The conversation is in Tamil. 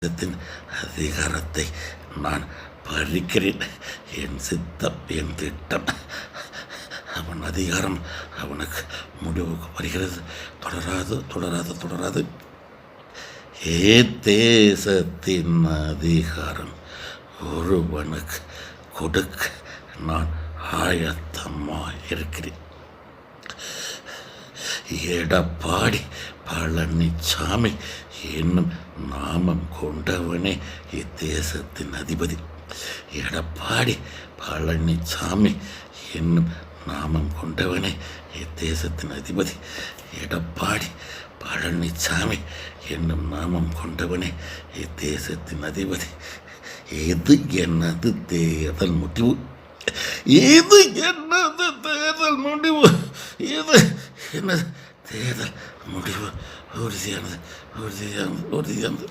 தேசத்தின் அதிகாரத்தை நான் பறிக்கிறேன். என் சித்தம், என் திட்டம், அவன் அதிகாரம் அவனுக்கு முடிவுக்கு வருகிறது. தொடராது தொடராது தொடராது. ஏ தேசத்தின் அதிகாரம் ஒருவனுக்கு கொடுக்க நான் ஆயத்தமாக இருக்கிறேன். எடப்பாடி பழனிசாமி என்னும் நாமம் கொண்டவனே இத்தேசத்தின் அதிபதி. எடப்பாடி பழனிசாமி என்னும் நாமம் கொண்டவனே இத்தேசத்தின் அதிபதி. எடப்பாடி பழனிசாமி என்னும் நாமம் கொண்டவனே இத்தேசத்தின் அதிபதி. இது எனது தேர்தல் முடிவு. இது எனது தேர்தல் முடிவு. இது எனது தேர்தல் முடிவு. உறுதியானது உறுதியானது உறுதியானது.